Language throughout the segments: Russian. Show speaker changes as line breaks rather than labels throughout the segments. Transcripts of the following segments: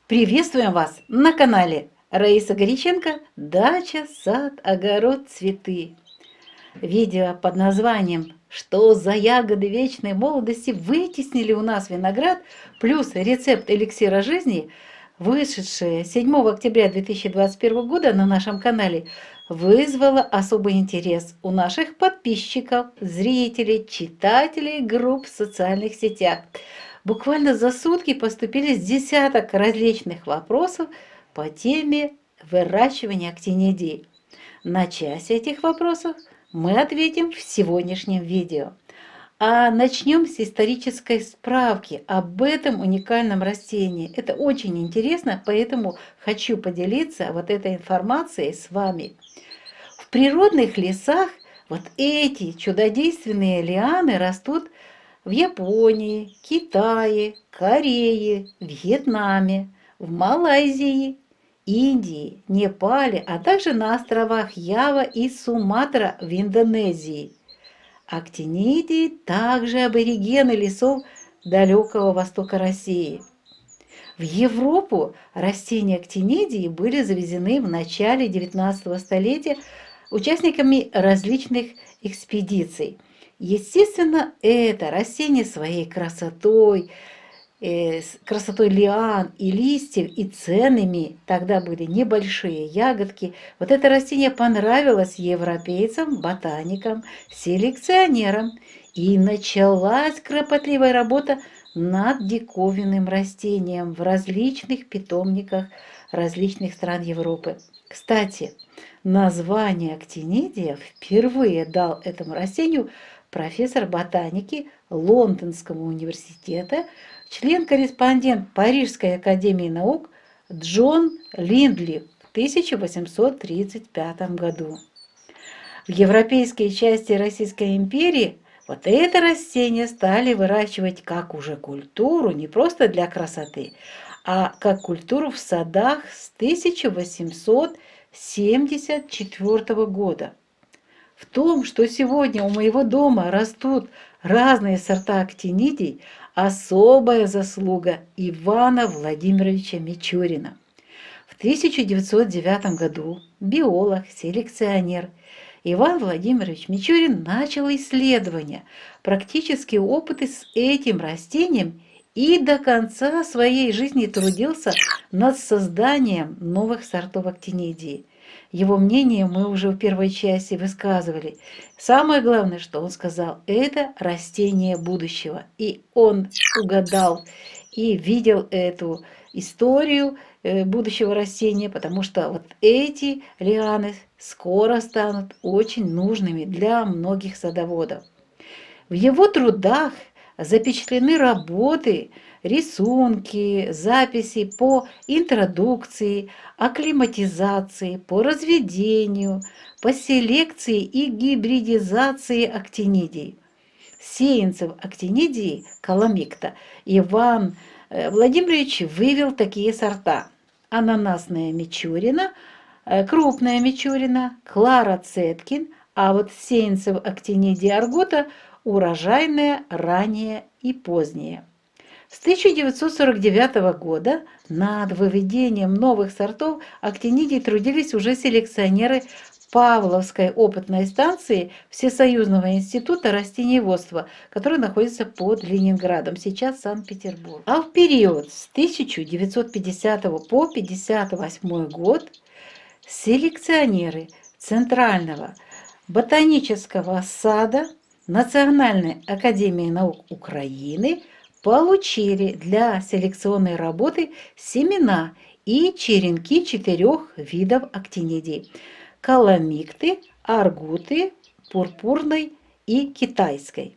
Приветствуем вас на канале Раиса Гориченко «Дача, сад, огород, цветы». Видео под названием «Что за ягоды вечной молодости вытеснили у нас виноград?» плюс рецепт эликсира жизни, вышедшее 7 октября 2021 года на нашем канале, вызвало особый интерес у наших подписчиков, зрителей, читателей групп в социальных сетях. Буквально за сутки поступили с десяток различных вопросов по теме выращивания актинидий. На часть этих вопросов мы ответим в сегодняшнем видео. А начнем с исторической справки об этом уникальном растении. Это очень интересно, поэтому хочу поделиться вот этой информацией с вами. В природных лесах вот эти чудодейственные лианы растут в Японии, Китае, Корее, Вьетнаме, в Малайзии, Индии, Непале, а также на островах Ява и Суматра в Индонезии. Актинидии также аборигены лесов далекого востока России. В Европу растения актинидии были завезены в начале XIX столетия участниками различных экспедиций. Естественно, это растение своей красотой, красотой лиан и листьев и ценными, тогда были небольшие ягодки. Вот это растение понравилось европейцам, ботаникам, селекционерам. И началась кропотливая работа над диковинным растением в различных питомниках различных стран Европы. Кстати, название актинидия впервые дал этому растению профессор ботаники Лондонского университета, член-корреспондент Парижской академии наук Джон Линдли в 1835 году. В европейской части Российской империи вот это растение стали выращивать как уже культуру, не просто для красоты, а как культуру в садах с 1874 года. В том, что сегодня у моего дома растут разные сорта актинидий, особая заслуга Ивана Владимировича Мичурина. В 1909 году биолог, селекционер Иван Владимирович Мичурин начал исследования, практические опыты с этим растением и до конца своей жизни трудился над созданием новых сортов актинидии. Его мнение мы уже в первой части высказывали. Самое главное, что он сказал, это растение будущего. И он угадал и видел эту историю будущего растения, потому что вот эти лианы скоро станут очень нужными для многих садоводов. В его трудах запечатлены работы, рисунки, записи по интродукции, акклиматизации, по разведению, по селекции и гибридизации актинидий. Сеянцев актинидии каламикта Иван Владимирович вывел такие сорта: ананасная Мичурина, крупная Мичурина, Клара Цеткин, а вот сеянцев актинидия аргота урожайная, ранняя и поздняя. С 1949 года над выведением новых сортов актинидий трудились уже селекционеры Павловской опытной станции Всесоюзного института растениеводства, который находится под Ленинградом, сейчас Санкт-Петербург. А в период с 1950 по 1958 год селекционеры Центрального ботанического сада Национальной академии наук Украины получили для селекционной работы семена и черенки 4 видов актинидий: каламикты, аргуты, пурпурной и китайской.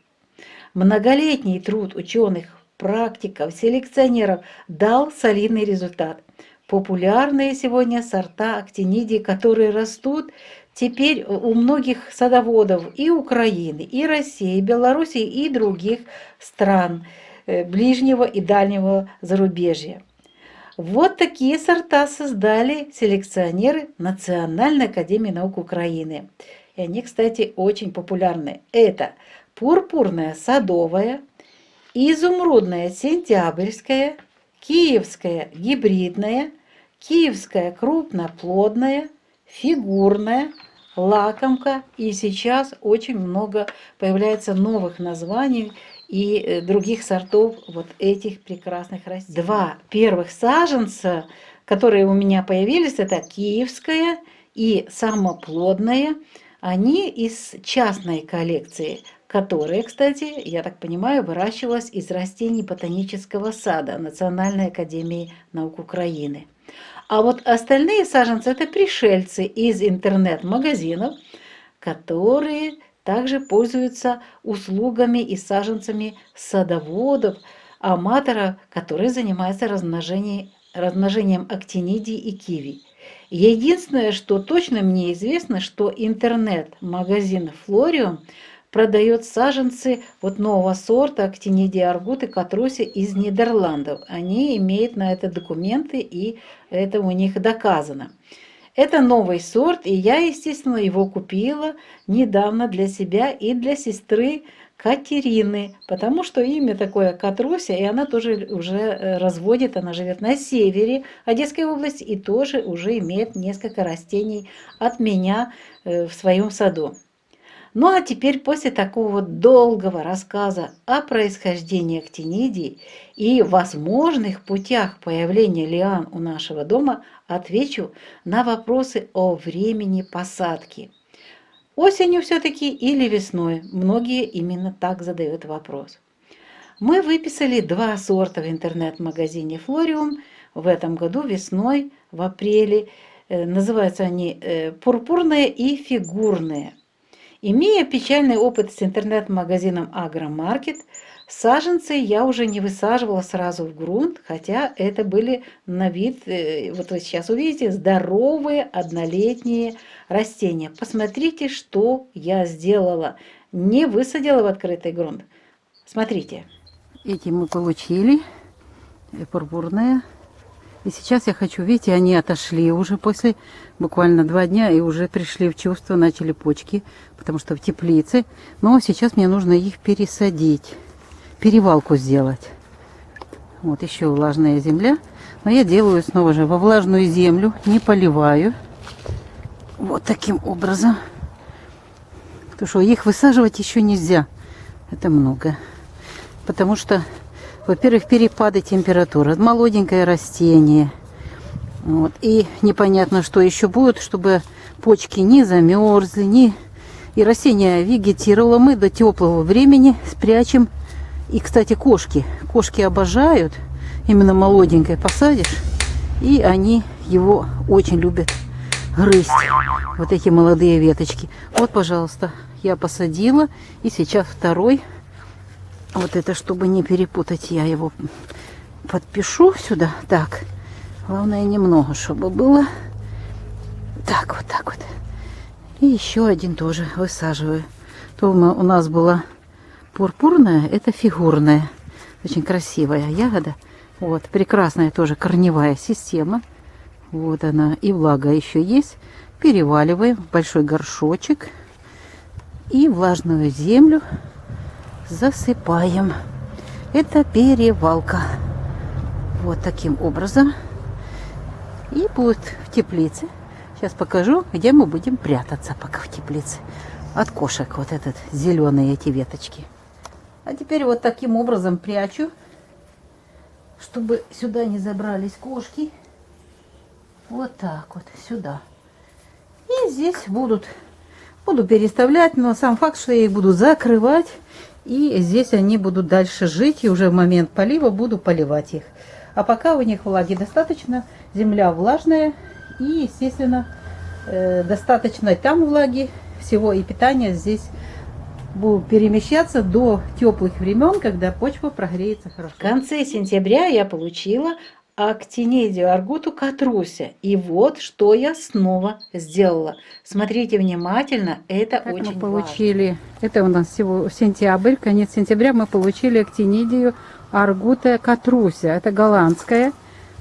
Многолетний труд ученых, практиков, селекционеров дал солидный результат. Популярные сегодня сорта актинидий, которые растут теперь у многих садоводов и Украины, и России, и Белоруссии, и других стран ближнего и дальнего зарубежья. Вот такие сорта создали селекционеры Национальной академии наук Украины. И они, кстати, очень популярны. Это пурпурная садовая, изумрудная сентябрьская, киевская гибридная, киевская крупноплодная, фигурная, лакомка. И сейчас очень много появляется новых названий и других сортов вот этих прекрасных растений. Два первых саженца, которые у меня появились, это киевская и самоплодная. Они из частной коллекции, которая, кстати, я так понимаю, выращивалась из растений ботанического сада Национальной академии наук Украины. А вот остальные саженцы – это пришельцы из интернет-магазинов, которые также пользуются услугами и саженцами садоводов, аматоров, которые занимаются размножением актинидий и киви. Единственное, что точно мне известно, что интернет-магазин Флориум продает саженцы вот нового сорта актинидия аргуты катруси из Нидерландов. Они имеют на это документы, и это у них доказано. Это новый сорт, и я, естественно, его купила недавно для себя и для сестры Катерины, потому что имя такое Катруся, и она тоже уже разводит, она живет на севере Одесской области и тоже уже имеет несколько растений от меня в своем саду. Ну а теперь после такого долгого рассказа о происхождении актинидий и возможных путях появления лиан у нашего дома отвечу на вопросы о времени посадки. Осенью все-таки или весной? Многие именно так задают вопрос. Мы выписали два сорта в интернет-магазине Флориум в этом году весной, в апреле. Называются они пурпурные и фигурные. Имея печальный опыт с интернет-магазином Агромаркет, саженцы я уже не высаживала сразу в грунт, хотя это были на вид, вот вы сейчас увидите, здоровые однолетние растения. Посмотрите, что я сделала. Не высадила в открытый грунт. Смотрите. Эти мы получили, пурпурные. И сейчас я хочу, видите, они отошли уже после буквально 2 дня и уже пришли в чувство, начали почки, потому что в теплице. Но сейчас мне нужно их пересадить, перевалку сделать. Вот еще влажная земля. Но я делаю снова же во влажную землю, не поливаю. Вот таким образом. Потому что их высаживать еще нельзя. Это много. Потому что, во-первых, перепады температуры. Молоденькое растение. Вот. И непонятно, что еще будет, чтобы почки не замерзли, и растение вегетировало. Мы до теплого времени спрячем. И, кстати, кошки. Кошки обожают. Именно молоденькое посадишь. И они его очень любят грызть. Вот эти молодые веточки. Вот, пожалуйста, я посадила. И сейчас второй. Вот это, чтобы не перепутать, я его подпишу сюда. Так, главное немного, чтобы было. Так, вот так вот. И еще один тоже высаживаю. То у нас была пурпурная, это фигурная. Очень красивая ягода. Вот, прекрасная тоже корневая система. Вот она. И влага еще есть. Переваливаем в большой горшочек. И влажную землю засыпаем. Это перевалка. Вот таким образом. И будет в теплице. Сейчас покажу, где мы будем прятаться пока в теплице. От кошек вот этот зеленые эти веточки. А теперь вот таким образом прячу, чтобы сюда не забрались кошки. Вот так вот сюда. И здесь буду переставлять, но сам факт, что я их буду закрывать. И здесь они будут дальше жить, и уже в момент полива буду поливать их. А пока у них влаги достаточно, земля влажная, и, естественно, достаточно там влаги всего, и питание здесь будет перемещаться до теплых времен, когда почва прогреется хорошо. В конце сентября я получила актинидию аргуту катруся. И вот что я снова сделала. Смотрите внимательно, это как очень мы получили, важно. Это у нас всего сентябрь, конец сентября мы получили актинидию аргута катруся. Это голландская.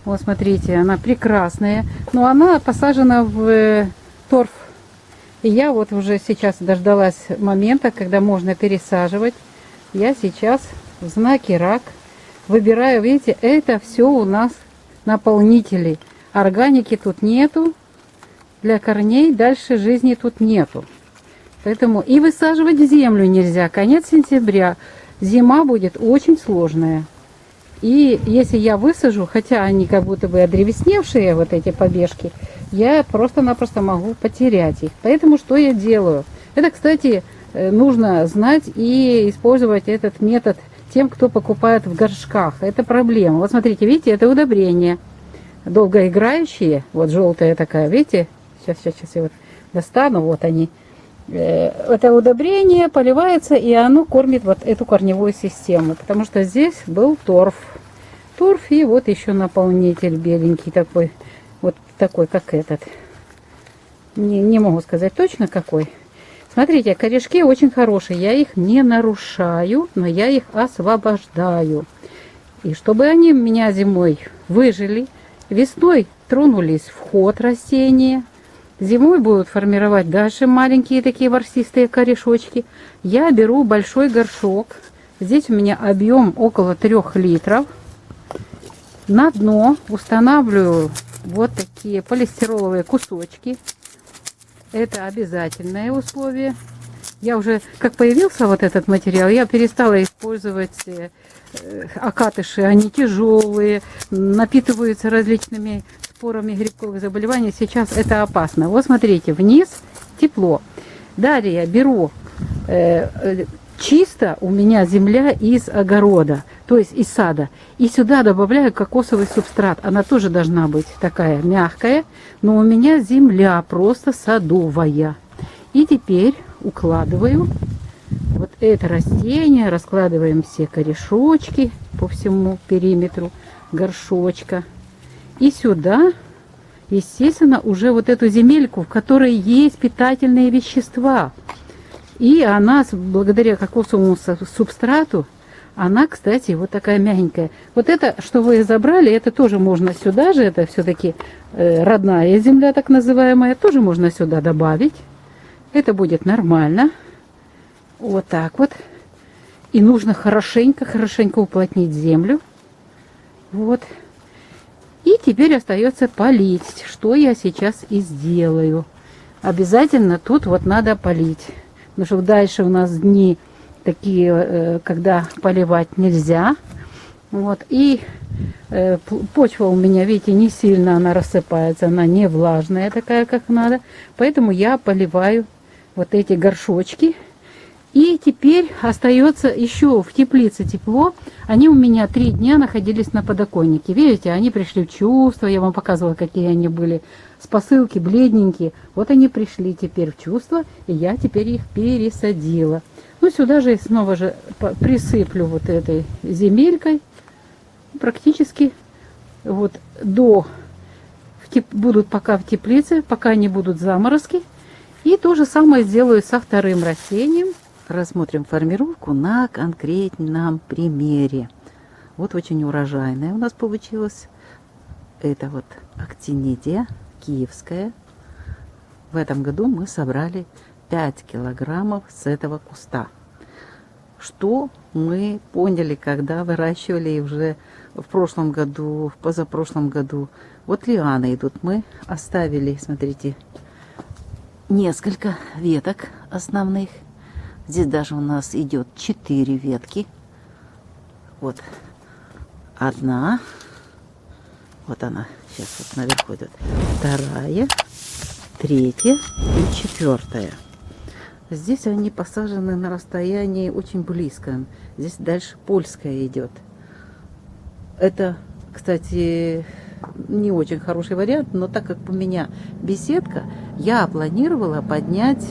Вот смотрите, она прекрасная. Но она посажена в торф. И я вот уже сейчас дождалась момента, когда можно пересаживать. Я сейчас в знаке рак
выбираю, видите, это все у нас наполнители. Органики тут нету. Для корней дальше жизни тут нету. Поэтому и высаживать в землю нельзя. Конец сентября. Зима будет очень сложная. И если я высажу, хотя они как будто бы одревесневшие, вот эти побежки, я просто-напросто могу потерять их. Поэтому что я делаю? Это, кстати, нужно знать и использовать этот метод тем, кто покупает в горшках. Это проблема. Вот смотрите, видите, это удобрение. Долгоиграющие. Вот желтая такая, видите? Сейчас я вот достану. Вот они. Это удобрение поливается, и оно кормит вот эту корневую систему. Потому что здесь был торф. Торф и вот еще наполнитель беленький такой. Вот такой, как этот. Не могу сказать точно какой. Смотрите, корешки очень хорошие. Я их не нарушаю, но я их освобождаю. И чтобы они у меня зимой выжили, весной тронулись в ход растения, зимой будут формировать дальше маленькие такие ворсистые корешочки. Я беру большой горшок. Здесь у меня объем около 3 литров. На дно устанавливаю вот такие полистироловые кусочки. Это обязательное условие. Я уже, как появился вот этот материал, я перестала использовать окатыши. Они тяжелые, напитываются различными спорами грибковых заболеваний. Сейчас это опасно. Вот смотрите, вниз тепло. Далее я беру чисто у меня земля из огорода, то есть из сада. И сюда добавляю кокосовый субстрат. Она тоже должна быть такая мягкая, но у меня земля просто садовая. И теперь укладываю вот это растение, раскладываем все корешочки по всему периметру горшочка. И сюда, естественно, уже вот эту земельку, в которой есть питательные вещества. И она, благодаря кокосовому субстрату, она, кстати, вот такая мягенькая. Вот это, что вы забрали, это тоже можно сюда же, это все-таки родная земля, так называемая, тоже можно сюда добавить. Это будет нормально. Вот так вот. И нужно хорошенько уплотнить землю. Вот. И теперь остается полить, что я сейчас и сделаю. Обязательно тут вот надо полить. Потому что дальше у нас дни такие, когда поливать нельзя. Вот. И почва у меня, видите, не сильно она рассыпается, она не влажная такая, как надо. Поэтому я поливаю вот эти горшочки. И теперь остается еще в теплице тепло. Они у меня 3 дня находились на подоконнике. Видите, они пришли в чувство. Я вам показывала, какие они были с посылки, бледненькие. Вот они пришли теперь в чувство. И я теперь их пересадила. Ну, сюда же снова же присыплю вот этой земелькой. Практически вот будут пока в теплице, пока не будут заморозки. И то же самое сделаю со вторым растением. Рассмотрим формировку на конкретном примере. Вот очень урожайная у нас получилась. Это вот актинидия киевская. В этом году мы собрали 5 килограммов с этого куста. Что мы поняли, когда выращивали уже в прошлом году, в позапрошлом году. Вот лианы идут. Мы оставили, смотрите, несколько веток основных. Здесь даже у нас идет 4 ветки. Вот одна. Вот она. Сейчас вот наверху идет. 2, 3 и 4. Здесь они посажены на расстоянии очень близко. Здесь дальше польская идет. Это, кстати, не очень хороший вариант, но так как у меня беседка, я планировала поднять,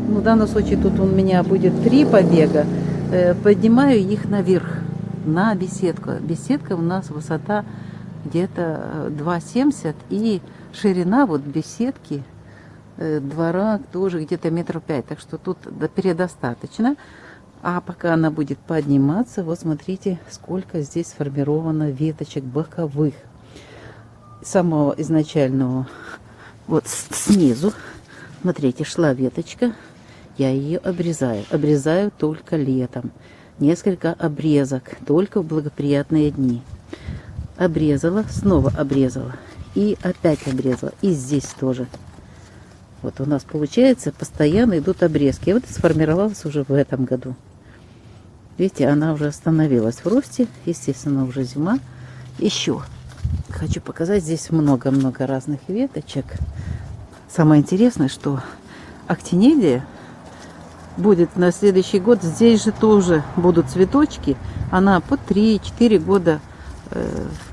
ну, в данном случае тут у меня будет 3 побега, поднимаю их наверх, на беседку. Беседка у нас высота где-то 2,70 и ширина вот беседки двора тоже где-то 5 метров. Так что тут предостаточно. А пока она будет подниматься, вот смотрите, сколько здесь сформировано веточек боковых. Самого изначального, вот снизу, смотрите, шла веточка. Я ее обрезаю. Обрезаю только летом.
несколько обрезок, только в благоприятные дни. Обрезала, снова обрезала. И опять обрезала. И здесь тоже. Вот у нас получается, постоянно идут обрезки. И вот сформировалась уже в этом году. Видите, она уже остановилась в росте. Естественно, уже зима. Еще хочу показать. Здесь много-много разных веточек. Самое интересное, что актинидия будет на следующий год. Здесь же тоже будут цветочки. Она по 3-4 года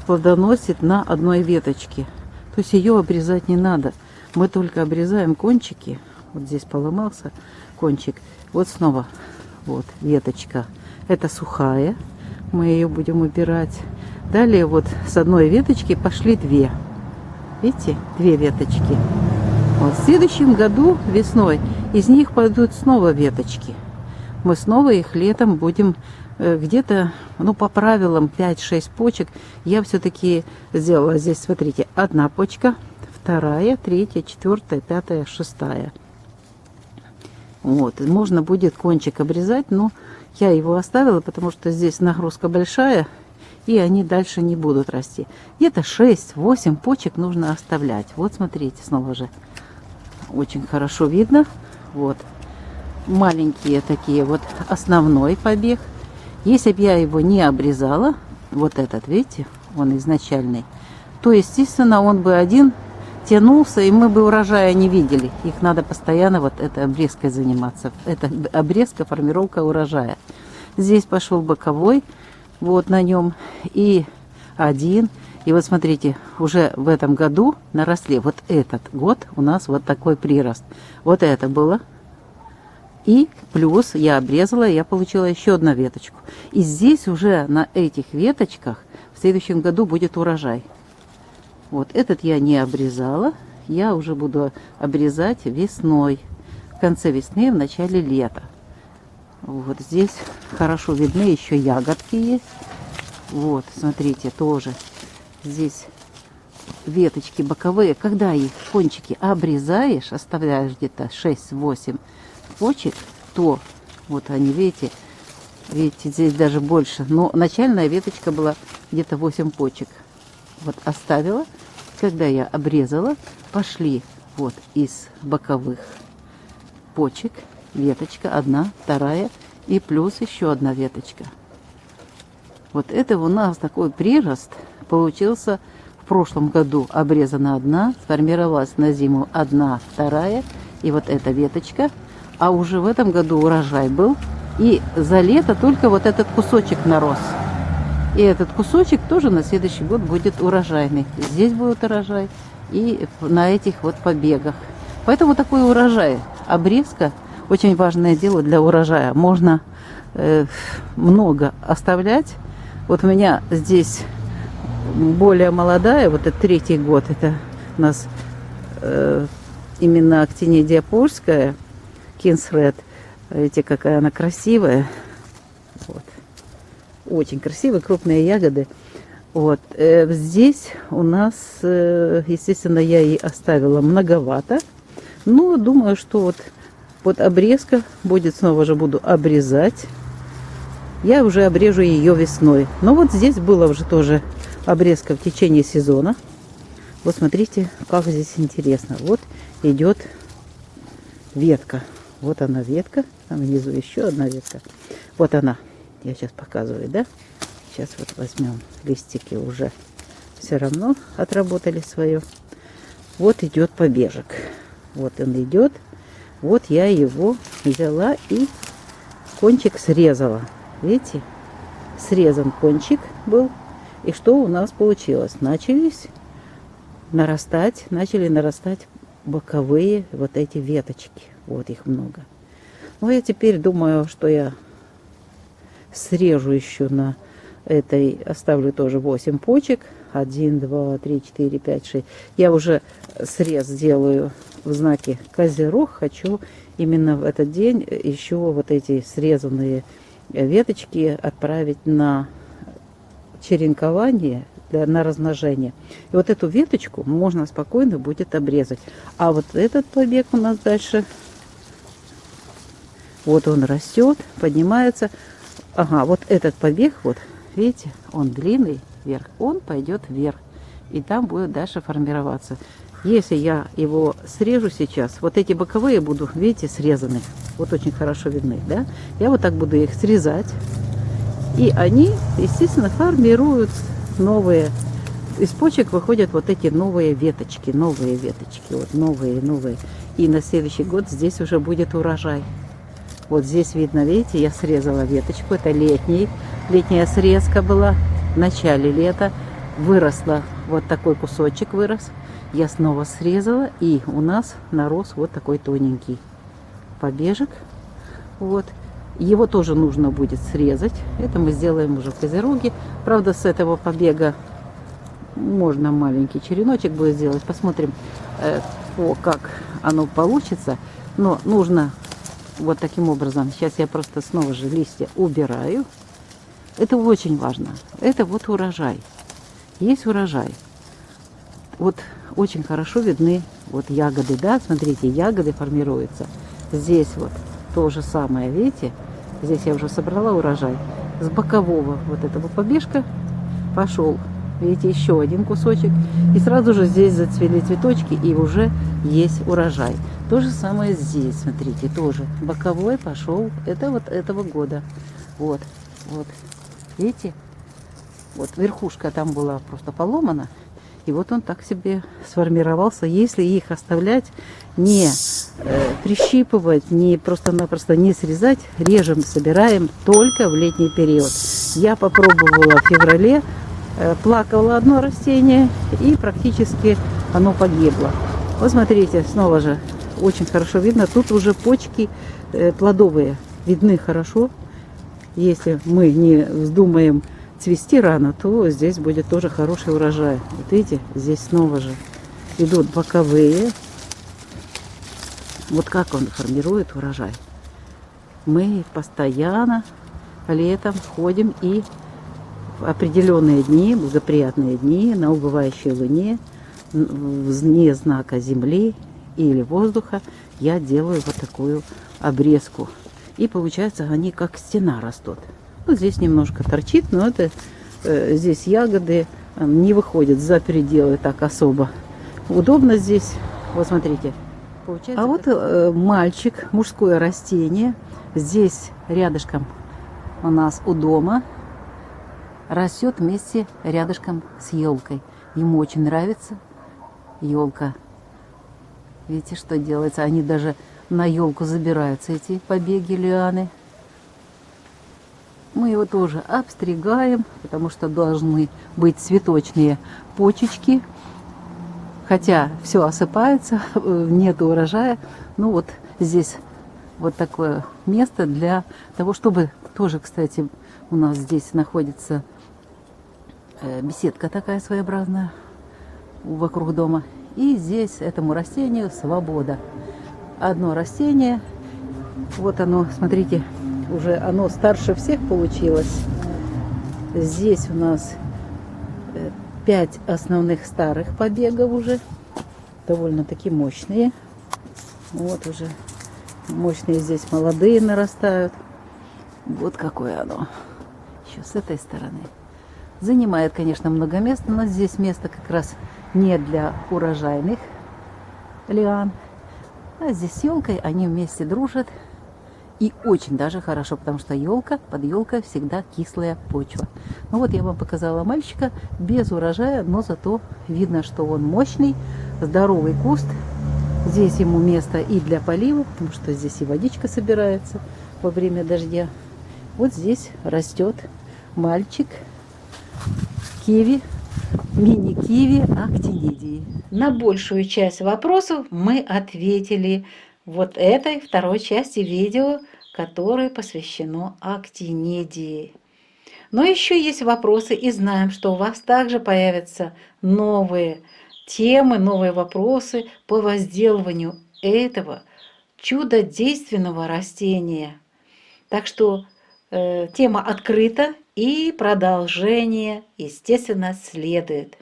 плодоносит на одной веточке. То есть ее обрезать не надо. Мы только обрезаем кончики. Вот здесь поломался кончик. Вот снова вот веточка. Это сухая. Мы ее будем убирать. Далее вот с одной веточки пошли две. Видите? Две веточки. Вот в следующем году весной из них пойдут снова веточки. Мы снова их летом будем где-то, ну, по правилам 5-6 почек. Я все-таки сделала здесь, смотрите, одна почка, вторая, третья, четвертая, пятая, шестая. Вот, можно будет кончик обрезать, но я его оставила, потому что здесь нагрузка большая, и они дальше не будут расти. Где-то 6-8 почек нужно оставлять. Вот, смотрите, снова же очень хорошо видно. Вот, маленькие такие, вот основной побег. Если бы я его не обрезала, вот этот, видите, он изначальный, то, естественно, он бы один тянулся, и мы бы урожая не видели. Их надо постоянно вот этой обрезкой заниматься. Это обрезка, формировка урожая. Здесь пошел боковой, вот на нем, и один. И вот смотрите, уже в этом году наросли. Вот этот год у нас вот такой прирост. Вот это было. И плюс я обрезала, я получила еще одну веточку. И здесь уже на этих веточках в следующем году будет урожай. Вот этот я не обрезала. Я уже буду обрезать весной. В конце весны, в начале лета. Вот здесь хорошо видны, еще ягодки есть. Вот, смотрите, тоже здесь веточки боковые. Когда их кончики обрезаешь, оставляешь где-то 6-8 почек, то вот они, видите, здесь даже больше. Но начальная веточка была где-то 8 почек. Вот оставила. Когда я обрезала, пошли вот из боковых почек веточка, одна, вторая и плюс еще одна веточка. Вот это у нас такой прирост получился. В прошлом году обрезана одна, сформировалась на зиму одна, вторая и вот эта веточка. А уже в этом году урожай был. И за лето только вот этот кусочек нарос. И этот кусочек тоже на следующий год будет урожайный. Здесь будет урожай и на этих вот побегах. Поэтому такой урожай. Обрезка очень важное дело для урожая. Можно много оставлять. Вот у меня здесь более молодая, вот это 3-й год. Это у нас именно актинидия польская. Кинсред. Видите, какая она красивая. Вот. Очень красивые, крупные ягоды. Вот. Здесь у нас, естественно, я ей оставила многовато. Но думаю, что вот обрезка будет, снова же буду обрезать. Я уже обрежу ее весной. Но вот здесь была уже тоже обрезка в течение сезона. Вот смотрите, как здесь интересно. Вот идет ветка. Вот она ветка, там внизу еще одна ветка. Вот она, я сейчас показываю, да? Сейчас вот возьмем листики уже. Все равно отработали свое. Вот идет побежек. Вот он идет. Вот я его взяла и кончик срезала. Видите? Срезан кончик был. И что у нас получилось? Начали нарастать боковые вот эти веточки. Вот их много. Ну, я теперь думаю, что я срежу еще на этой, оставлю тоже 8 почек. 1, 2, 3, 4, 5, 6. Я уже срез делаю в знаке Козерог. Хочу именно в этот день еще вот эти срезанные веточки отправить на черенкование, на размножение. И вот эту веточку можно спокойно будет обрезать. А вот этот побег у нас дальше, вот он растет, поднимается.
Ага, вот этот побег, вот, видите, он длинный вверх, он пойдет вверх. И там будет дальше формироваться. Если я его срежу сейчас, вот эти боковые буду, видите, срезаны. Вот очень хорошо видны, да? Я вот так буду их срезать. И они, естественно, формируют новые. Из почек выходят вот эти новые веточки. Вот новые. И на следующий год здесь уже будет урожай. Вот здесь видно, видите, я срезала веточку. Это летняя срезка была в начале лета. Выросла, вот такой кусочек вырос. Я снова срезала, и у нас нарос вот такой тоненький побежек. Вот. Его тоже нужно будет срезать. Это мы сделаем уже в Козероге. Правда, с этого побега можно маленький череночек будет сделать. Посмотрим, как оно получится. Но нужно вот таким образом. Сейчас я просто снова же листья убираю. Это очень важно. Это вот урожай. Есть урожай. Вот очень хорошо видны вот ягоды, да, смотрите, ягоды формируются. Здесь вот то же самое, видите, здесь я уже собрала урожай. С бокового вот этого побежка пошел, видите, еще один кусочек. И сразу же здесь зацвели цветочки, и уже есть урожай. То же самое здесь, смотрите, тоже боковой пошел, это вот этого года. Вот, видите? Вот верхушка там была просто поломана, и вот он так себе сформировался. Если их оставлять, не прищипывать, не просто-напросто не срезать, режем, собираем только в летний период. Я попробовала в феврале, плакало одно растение, и практически оно погибло. Вот смотрите, снова же очень хорошо видно, тут уже почки плодовые видны хорошо. Если мы не вздумаем цвести рано, то здесь будет тоже хороший урожай. Вот видите, здесь снова же идут боковые. Вот как он формирует урожай. Мы постоянно летом ходим и в определенные дни, благоприятные дни, на убывающей луне, вне знака земли или воздуха, я делаю вот такую обрезку. И получается, они как стена растут. Вот здесь немножко торчит, но это здесь ягоды не выходят за пределы так особо. Удобно здесь. Вот смотрите. Получается, а вот мальчик, мужское растение. Здесь рядышком у нас у дома растет вместе рядышком с елкой. Ему очень нравится елка. Видите, что делается? Они даже на елку забираются, эти побеги, лианы. Мы его тоже обстригаем, потому что должны быть цветочные почечки. Хотя все осыпается, нет урожая. Ну вот здесь вот такое место для того, чтобы тоже, кстати, у нас здесь находится беседка такая своеобразная вокруг дома. И здесь этому растению свобода. Одно растение, вот оно, смотрите, уже оно старше всех получилось. Здесь у нас 5 основных старых побегов уже, довольно-таки мощные. Вот уже мощные здесь молодые нарастают. Вот какое оно. Еще с этой стороны. Занимает, конечно, много места, но здесь место как раз не для урожайных лиан. А здесь с елкой они вместе дружат. И очень даже хорошо, потому что елка, под елкой всегда кислая почва. Ну вот я вам показала мальчика без урожая, но зато видно, что он мощный, здоровый куст. Здесь ему место и для полива, потому что здесь и водичка собирается во время дождя. Вот здесь растет мальчик киви, мини-киви актинидии.
На большую часть вопросов мы ответили вот этой второй части видео, которое посвящено актинидии. Но еще есть вопросы, и знаем, что у вас также появятся новые темы, новые вопросы по возделыванию этого чудодейственного растения. Так что тема открыта, и продолжение, естественно, следует.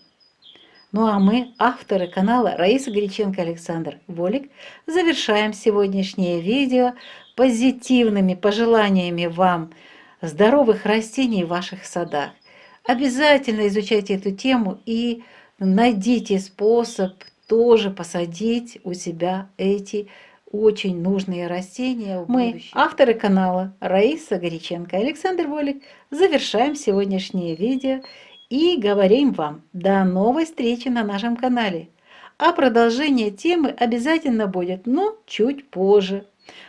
Ну а мы, авторы канала Раиса Греченко, Александр Волик, завершаем сегодняшнее видео позитивными пожеланиями вам здоровых растений в ваших садах. Обязательно изучайте эту тему и найдите способ тоже посадить у себя эти очень нужные растения. Мы, авторы канала Раиса Горяченко и Александр Волик, завершаем сегодняшнее видео и говорим вам до новой встречи на нашем канале. А продолжение темы обязательно будет, но чуть позже.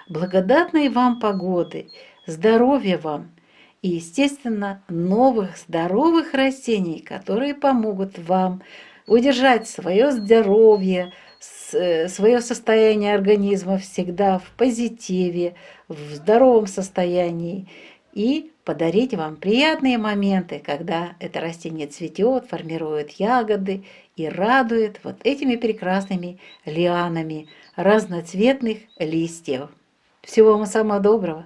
Благодатной вам погоды, здоровья вам и, естественно, новых здоровых растений, которые помогут вам удержать свое здоровье, свое состояние организма всегда в позитиве, в здоровом состоянии и подарить вам приятные моменты, когда это растение цветет, формирует ягоды и радует вот этими прекрасными лианами разноцветных листьев. Всего вам самого доброго!